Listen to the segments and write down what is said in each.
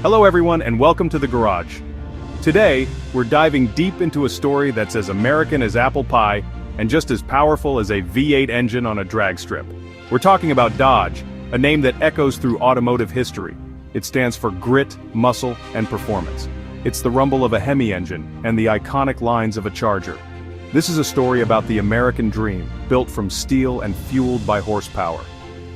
Hello everyone and welcome to the garage. Today, we're diving deep into a story that's as American as apple pie and just as powerful as a V8 engine on a drag strip. We're talking about Dodge, a name that echoes through automotive history. It stands for grit, muscle, and performance. It's the rumble of a Hemi engine and the iconic lines of a Charger. This is a story about the American dream, built from steel and fueled by horsepower.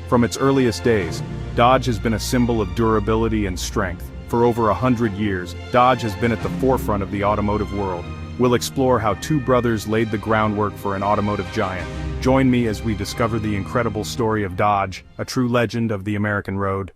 From its earliest days, Dodge has been a symbol of durability and strength. For over 100 years, Dodge has been at the forefront of the automotive world. We'll explore how two brothers laid the groundwork for an automotive giant. Join me as we discover the incredible story of Dodge, a true legend of the American road.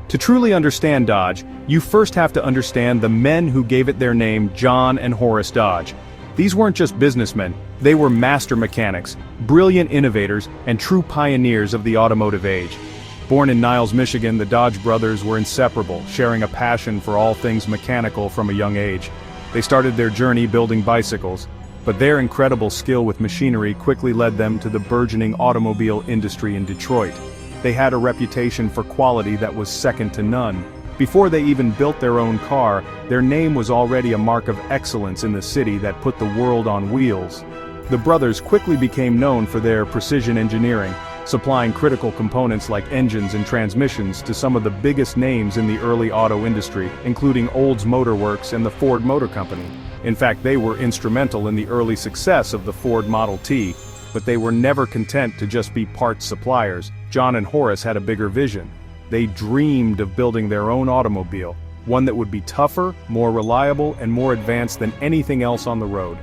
To truly understand Dodge, you first have to understand the men who gave it their name, John and Horace Dodge. These weren't just businessmen, they were master mechanics, brilliant innovators, and true pioneers of the automotive age. Born in Niles, Michigan, the Dodge brothers were inseparable, sharing a passion for all things mechanical from a young age. They started their journey building bicycles, but their incredible skill with machinery quickly led them to the burgeoning automobile industry in Detroit. They had a reputation for quality that was second to none. Before they even built their own car, their name was already a mark of excellence in the city that put the world on wheels. The brothers quickly became known for their precision engineering, supplying critical components like engines and transmissions to some of the biggest names in the early auto industry, including Olds Motor Works and the Ford Motor Company. In fact, they were instrumental in the early success of the Ford Model T, but they were never content to just be parts suppliers. John and Horace had a bigger vision. They dreamed of building their own automobile, one that would be tougher, more reliable, and more advanced than anything else on the road.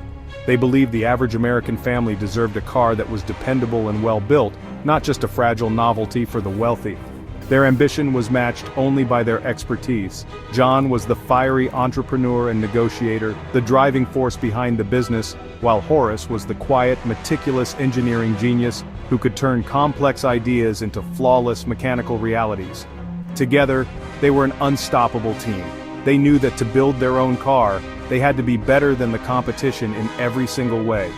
They believed the average American family deserved a car that was dependable and well-built, not just a fragile novelty for the wealthy. Their ambition was matched only by their expertise. John was the fiery entrepreneur and negotiator, the driving force behind the business, while Horace was the quiet, meticulous engineering genius who could turn complex ideas into flawless mechanical realities. Together, they were an unstoppable team. They knew that to build their own car, they had to be better than the competition in every single way.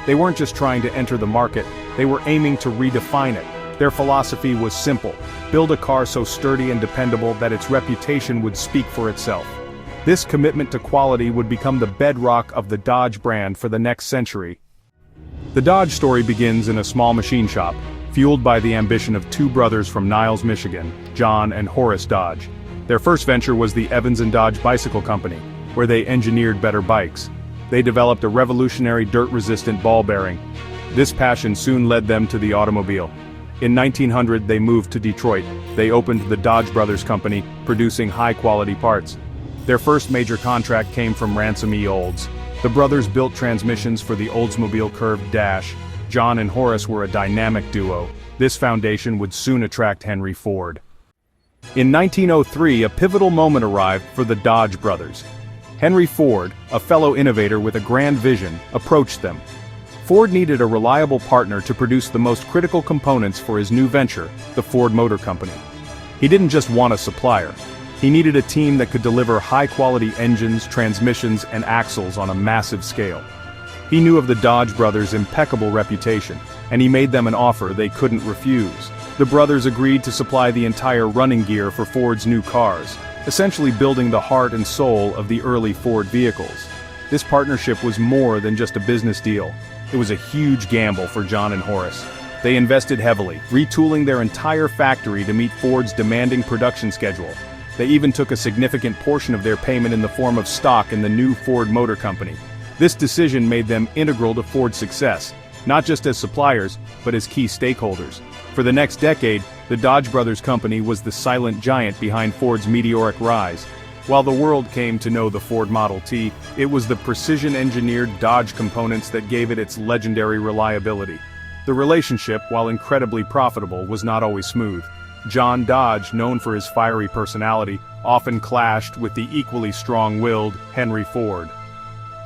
They weren't just trying to enter the market, they were aiming to redefine it. Their philosophy was simple: build a car so sturdy and dependable that its reputation would speak for itself. This commitment to quality would become the bedrock of the Dodge brand for the next century. The Dodge story begins in a small machine shop, fueled by the ambition of two brothers from Niles, Michigan, John and Horace Dodge. Their first venture was the Evans and Dodge Bicycle Company, where they engineered better bikes. They developed a revolutionary dirt-resistant ball bearing. This passion soon led them to the automobile. In 1900 they moved to Detroit. They opened the Dodge Brothers Company, producing high-quality parts. Their first major contract came from Ransom E. Olds. The brothers built transmissions for the Oldsmobile Curved Dash. John and Horace were a dynamic duo. This foundation would soon attract Henry Ford. In 1903, a pivotal moment arrived for the Dodge brothers. Henry Ford, a fellow innovator with a grand vision, approached them. Ford needed a reliable partner to produce the most critical components for his new venture, the Ford Motor Company. He didn't just want a supplier. He needed a team that could deliver high-quality engines, transmissions, and axles on a massive scale. He knew of the Dodge brothers' impeccable reputation, and he made them an offer they couldn't refuse. The brothers agreed to supply the entire running gear for Ford's new cars, essentially building the heart and soul of the early Ford vehicles. This partnership was more than just a business deal. It was a huge gamble for John and Horace. They invested heavily, retooling their entire factory to meet Ford's demanding production schedule. They even took a significant portion of their payment in the form of stock in the new Ford Motor Company. This decision made them integral to Ford's success, not just as suppliers, but as key stakeholders. For the next decade, the Dodge Brothers Company was the silent giant behind Ford's meteoric rise. While the world came to know the Ford Model T, it was the precision-engineered Dodge components that gave it its legendary reliability. The relationship, while incredibly profitable, was not always smooth. John Dodge, known for his fiery personality, often clashed with the equally strong-willed Henry Ford.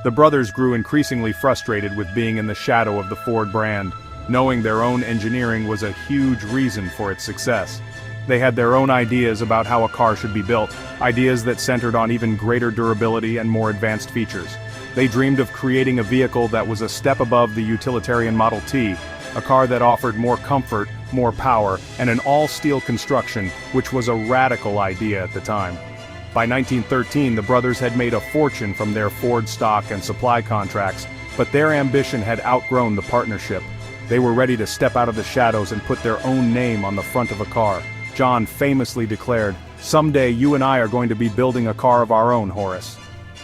The brothers grew increasingly frustrated with being in the shadow of the Ford brand, knowing their own engineering was a huge reason for its success. They had their own ideas about how a car should be built, ideas that centered on even greater durability and more advanced features. They dreamed of creating a vehicle that was a step above the utilitarian Model T, a car that offered more comfort, more power, and an all-steel construction, which was a radical idea at the time. By 1913, the brothers had made a fortune from their Ford stock and supply contracts, but their ambition had outgrown the partnership. They were ready to step out of the shadows and put their own name on the front of a car. John famously declared, "Someday you and I are going to be building a car of our own, Horace."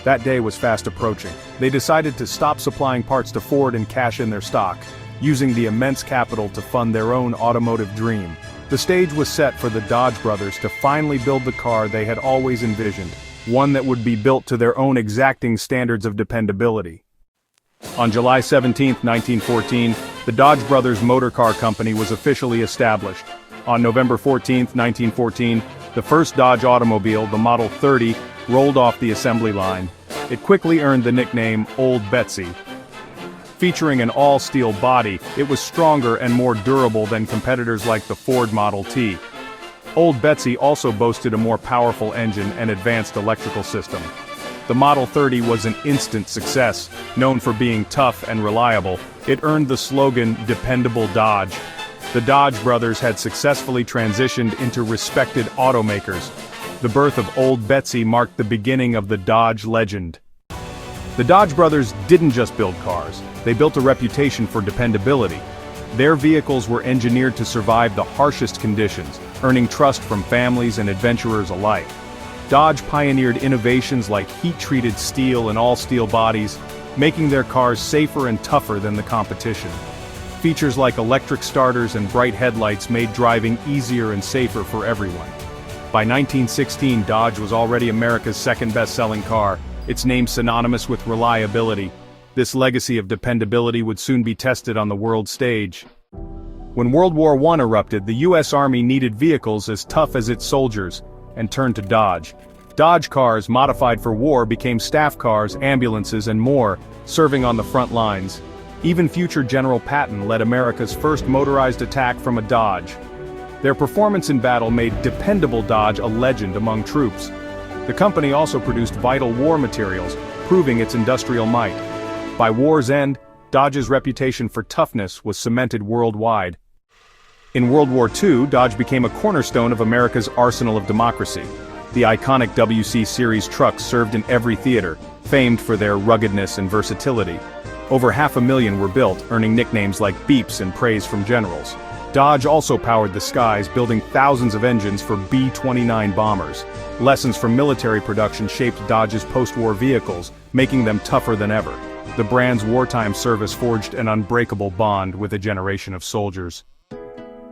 That day was fast approaching. They decided to stop supplying parts to Ford and cash in their stock, using the immense capital to fund their own automotive dream. The stage was set for the Dodge brothers to finally build the car they had always envisioned, one that would be built to their own exacting standards of dependability. On July 17, 1914, the Dodge Brothers Motor Car Company was officially established. On November 14, 1914, the first Dodge automobile, the Model 30, rolled off the assembly line. It quickly earned the nickname Old Betsy. Featuring an all-steel body, it was stronger and more durable than competitors like the Ford Model T. Old Betsy also boasted a more powerful engine and advanced electrical system. The Model 30 was an instant success. Known for being tough and reliable, it earned the slogan, "Dependable Dodge." The Dodge brothers had successfully transitioned into respected automakers. The birth of Old Betsy marked the beginning of the Dodge legend. The Dodge brothers didn't just build cars, they built a reputation for dependability. Their vehicles were engineered to survive the harshest conditions, earning trust from families and adventurers alike. Dodge pioneered innovations like heat-treated steel and all-steel bodies, making their cars safer and tougher than the competition. Features like electric starters and bright headlights made driving easier and safer for everyone. By 1916, Dodge was already America's second best-selling car, its name synonymous with reliability. This legacy of dependability would soon be tested on the world stage. When World War I erupted, the U.S. Army needed vehicles as tough as its soldiers, and turned to Dodge. Dodge cars, modified for war, became staff cars, ambulances, and more, serving on the front lines. Even future General Patton led America's first motorized attack from a Dodge. Their performance in battle made dependable Dodge a legend among troops. The company also produced vital war materials, proving its industrial might. By war's end, Dodge's reputation for toughness was cemented worldwide. In World War II, Dodge became a cornerstone of America's arsenal of democracy. The iconic WC Series trucks served in every theater, famed for their ruggedness and versatility. Over 500,000 were built, earning nicknames like Beeps and praise from generals. Dodge also powered the skies, building thousands of engines for B-29 bombers. Lessons from military production shaped Dodge's post-war vehicles, making them tougher than ever. The brand's wartime service forged an unbreakable bond with a generation of soldiers.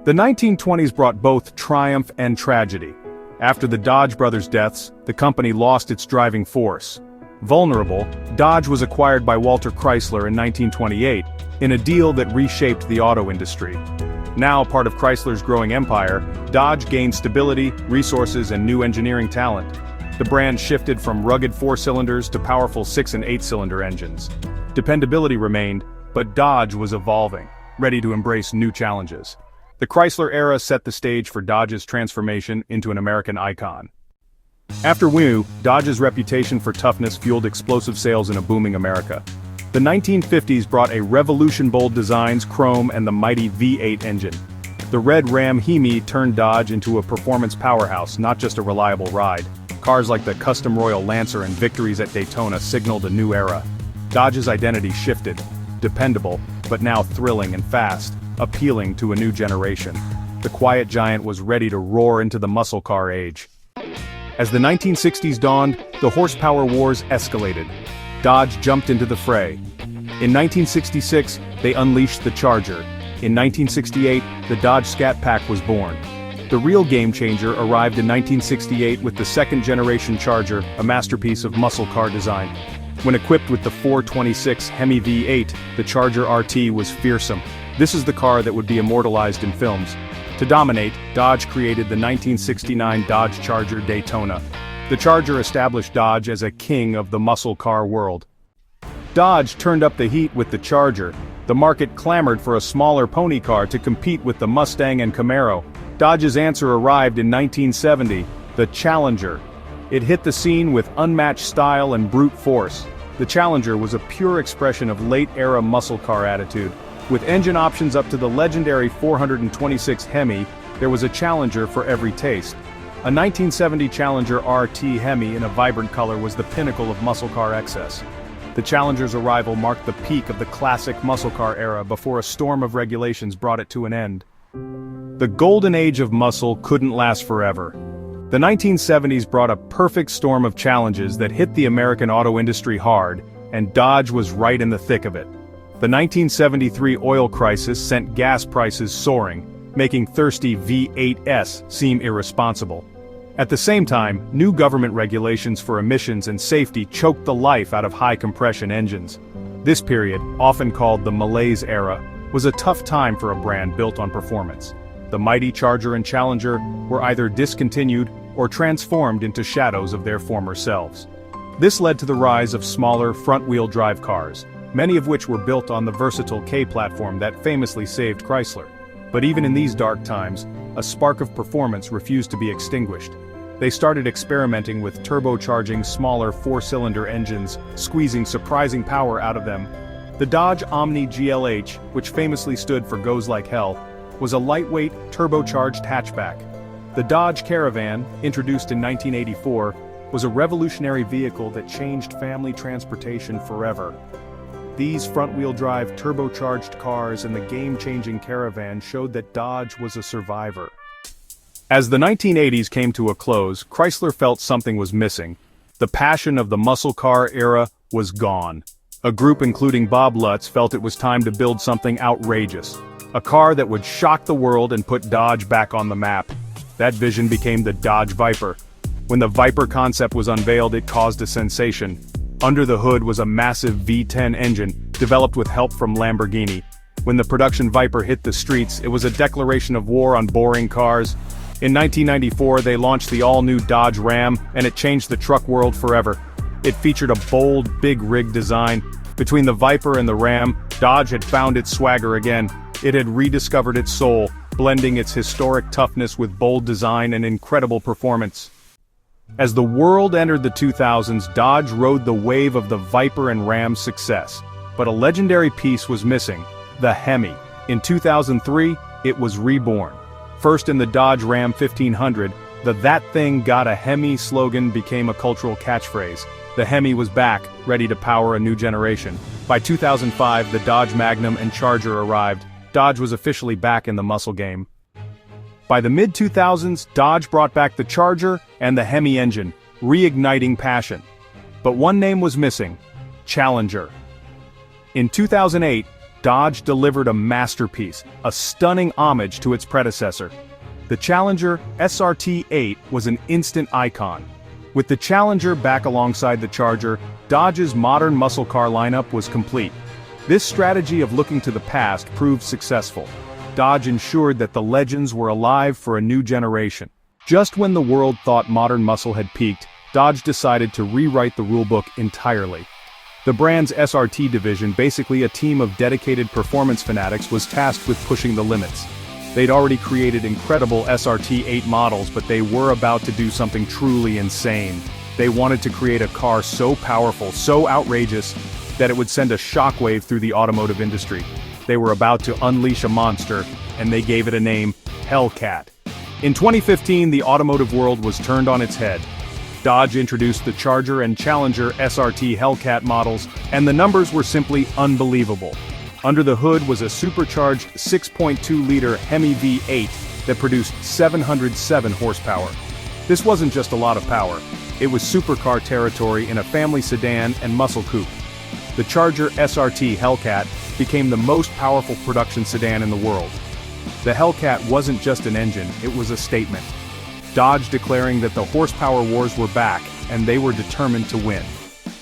The 1920s brought both triumph and tragedy. After the Dodge brothers' deaths, the company lost its driving force. Vulnerable, Dodge was acquired by Walter Chrysler in 1928, in a deal that reshaped the auto industry. Now part of Chrysler's growing empire, Dodge gained stability, resources, and new engineering talent. The brand shifted from rugged 4-cylinders to powerful 6- and 8-cylinder engines. Dependability remained, but Dodge was evolving, ready to embrace new challenges. The Chrysler era set the stage for Dodge's transformation into an American icon. After New, Dodge's reputation for toughness fueled explosive sales in a booming America. The 1950s brought a revolution: bold designs, chrome, and the mighty V8 engine. The red Ram Hemi turned Dodge into a performance powerhouse, not just a reliable ride. Cars like the custom Royal Lancer and victories at Daytona signaled a new era. Dodge's identity shifted, dependable, but now thrilling and fast, appealing to a new generation. The quiet giant was ready to roar into the muscle car age. As the 1960s dawned, the horsepower wars escalated. Dodge jumped into the fray. In 1966, they unleashed the Charger. In 1968, the Dodge Scat Pack was born. The real game-changer arrived in 1968 with the second-generation Charger, a masterpiece of muscle car design. When equipped with the 426 Hemi V8, the Charger RT was fearsome. This is the car that would be immortalized in films. To dominate, Dodge created the 1969 Dodge Charger Daytona. The Charger established Dodge as a king of the muscle car world. Dodge turned up the heat with the Charger. The market clamored for a smaller pony car to compete with the Mustang and Camaro. Dodge's answer arrived in 1970, the Challenger. It hit the scene with unmatched style and brute force. The Challenger was a pure expression of late-era muscle car attitude. With engine options up to the legendary 426 Hemi, there was a Challenger for every taste. A 1970 Challenger RT Hemi in a vibrant color was the pinnacle of muscle car excess. The Challenger's arrival marked the peak of the classic muscle car era before a storm of regulations brought it to an end. The golden age of muscle couldn't last forever. The 1970s brought a perfect storm of challenges that hit the American auto industry hard, and Dodge was right in the thick of it. The 1973 oil crisis sent gas prices soaring, making thirsty V8s seem irresponsible. At the same time, new government regulations for emissions and safety choked the life out of high-compression engines. This period, often called the Malaise era, was a tough time for a brand built on performance. The mighty Charger and Challenger were either discontinued or transformed into shadows of their former selves. This led to the rise of smaller front-wheel drive cars, many of which were built on the versatile K platform that famously saved Chrysler. But even in these dark times, a spark of performance refused to be extinguished. They started experimenting with turbocharging smaller four-cylinder engines, squeezing surprising power out of them. The Dodge Omni GLH, which famously stood for Goes Like Hell, was a lightweight, turbocharged hatchback. The Dodge Caravan, introduced in 1984, was a revolutionary vehicle that changed family transportation forever. These front-wheel drive turbocharged cars and the game-changing Caravan showed that Dodge was a survivor. As the 1980s came to a close, Chrysler felt something was missing. The passion of the muscle car era was gone. A group including Bob Lutz felt it was time to build something outrageous. A car that would shock the world and put Dodge back on the map. That vision became the Dodge Viper. When the Viper concept was unveiled, it caused a sensation. Under the hood was a massive V10 engine, developed with help from Lamborghini. When the production Viper hit the streets, it was a declaration of war on boring cars. In 1994, they launched the all-new Dodge Ram, and it changed the truck world forever. It featured a bold, big rig design. Between the Viper and the Ram, Dodge had found its swagger again. It had rediscovered its soul, blending its historic toughness with bold design and incredible performance. As the world entered the 2000s, Dodge rode the wave of the Viper and Ram's success. But a legendary piece was missing: the Hemi. In 2003, it was reborn. First in the Dodge Ram 1500, the "That Thing Got a Hemi" slogan became a cultural catchphrase. The Hemi was back, ready to power a new generation. By 2005, the Dodge Magnum and Charger arrived. Dodge was officially back in the muscle game. By the mid-2000s, Dodge brought back the Charger and the Hemi engine, reigniting passion. But one name was missing: Challenger. In 2008, Dodge delivered a masterpiece, a stunning homage to its predecessor. The Challenger SRT-8 was an instant icon. With the Challenger back alongside the Charger, Dodge's modern muscle car lineup was complete. This strategy of looking to the past proved successful. Dodge ensured that the legends were alive for a new generation. Just when the world thought modern muscle had peaked, Dodge decided to rewrite the rulebook entirely. The brand's SRT division, basically a team of dedicated performance fanatics, was tasked with pushing the limits. They'd already created incredible SRT-8 models, but they were about to do something truly insane. They wanted to create a car so powerful, so outrageous, that it would send a shockwave through the automotive industry. They were about to unleash a monster, and they gave it a name: Hellcat. In 2015, the automotive world was turned on its head. Dodge introduced the Charger and Challenger SRT Hellcat models, and the numbers were simply unbelievable. Under the hood was a supercharged 6.2-liter Hemi V8 that produced 707 horsepower. This wasn't just a lot of power. It was supercar territory in a family sedan and muscle coupe. The Charger SRT Hellcat became the most powerful production sedan in the world. The Hellcat wasn't just an engine, it was a statement. Dodge declaring that the horsepower wars were back, and they were determined to win.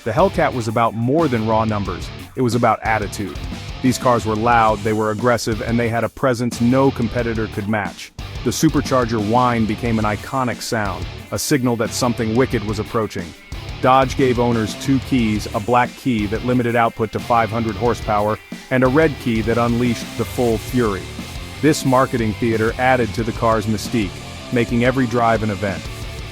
The Hellcat was about more than raw numbers, it was about attitude. These cars were loud, they were aggressive, and they had a presence no competitor could match. The supercharger whine became an iconic sound, a signal that something wicked was approaching. Dodge gave owners two keys: a black key that limited output to 500 horsepower, and a red key that unleashed the full fury. This marketing theater added to the car's mystique, making every drive an event.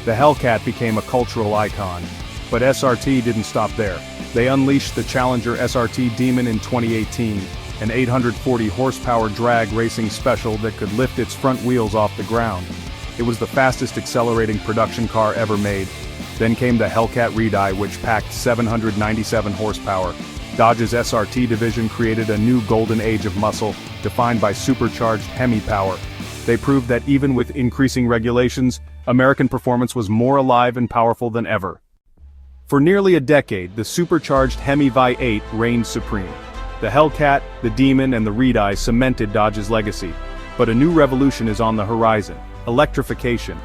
The Hellcat became a cultural icon. But SRT didn't stop there. They unleashed the Challenger SRT Demon in 2018, an 840 horsepower drag racing special that could lift its front wheels off the ground. It was the fastest accelerating production car ever made. Then came the Hellcat Redeye, which packed 797 horsepower. Dodge's SRT division created a new golden age of muscle, defined by supercharged Hemi power. They proved that even with increasing regulations, American performance was more alive and powerful than ever. For nearly a decade, the supercharged Hemi V8 reigned supreme. The Hellcat, the Demon, and the Redeye cemented Dodge's legacy. But a new revolution is on the horizon: electrification.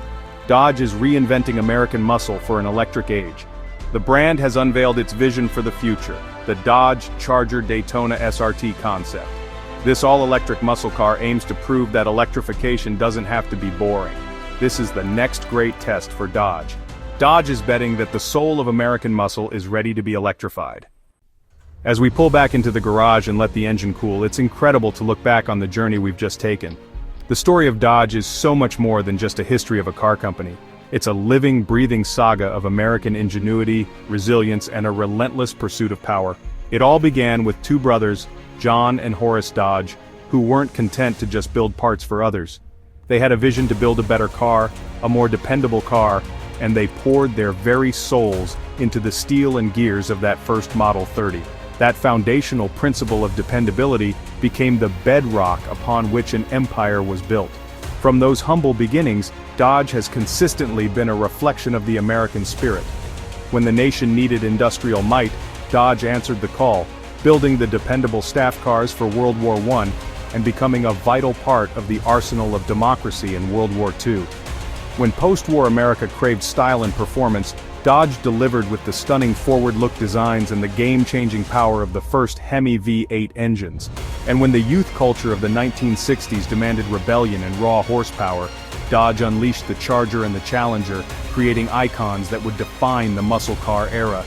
Dodge is reinventing American muscle for an electric age. The brand has unveiled its vision for the future, the Dodge Charger Daytona SRT concept. This all-electric muscle car aims to prove that electrification doesn't have to be boring. This is the next great test for Dodge. Dodge is betting that the soul of American muscle is ready to be electrified. As we pull back into the garage and let the engine cool, it's incredible to look back on the journey we've just taken. The story of Dodge is so much more than just a history of a car company. It's a living, breathing saga of American ingenuity, resilience, and a relentless pursuit of power. It all began with two brothers, John and Horace Dodge, who weren't content to just build parts for others. They had a vision to build a better car, a more dependable car, and they poured their very souls into the steel and gears of that first Model 30. That foundational principle of dependability became the bedrock upon which an empire was built. From those humble beginnings, Dodge has consistently been a reflection of the American spirit. When the nation needed industrial might, Dodge answered the call, building the dependable staff cars for World War I and becoming a vital part of the arsenal of democracy in World War II. When post-war America craved style and performance, Dodge delivered with the stunning forward-look designs and the game-changing power of the first Hemi V8 engines. And when the youth culture of the 1960s demanded rebellion and raw horsepower, Dodge unleashed the Charger and the Challenger, creating icons that would define the muscle car era.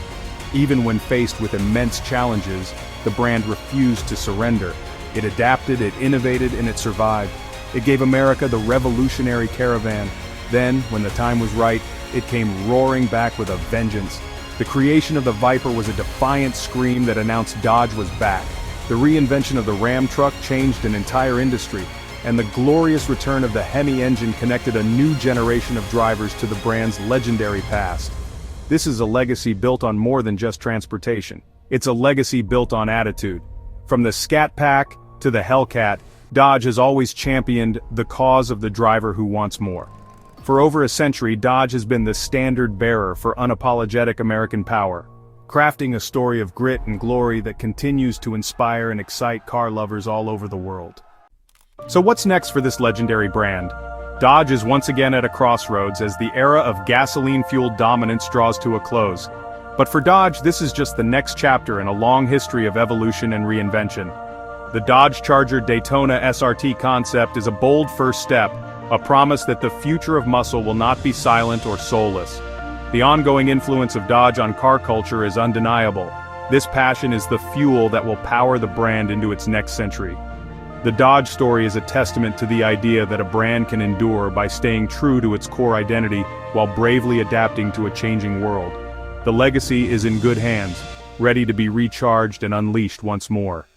Even when faced with immense challenges, the brand refused to surrender. It adapted, it innovated, and it survived. It gave America the revolutionary Caravan. Then, when the time was right, it came roaring back with a vengeance. The creation of the Viper was a defiant scream that announced Dodge was back. The reinvention of the Ram truck changed an entire industry, and the glorious return of the Hemi engine connected a new generation of drivers to the brand's legendary past. This is a legacy built on more than just transportation. It's a legacy built on attitude. From the Scat Pack to the Hellcat, Dodge has always championed the cause of the driver who wants more. For over a century, Dodge has been the standard bearer for unapologetic American power, crafting a story of grit and glory that continues to inspire and excite car lovers all over the world. So what's next for this legendary brand? Dodge is once again at a crossroads as the era of gasoline-fueled dominance draws to a close. But for Dodge, this is just the next chapter in a long history of evolution and reinvention. The Dodge Charger Daytona SRT concept is a bold first step, a promise that the future of muscle will not be silent or soulless. The ongoing influence of Dodge on car culture is undeniable. This passion is the fuel that will power the brand into its next century. The Dodge story is a testament to the idea that a brand can endure by staying true to its core identity while bravely adapting to a changing world. The legacy is in good hands, ready to be recharged and unleashed once more.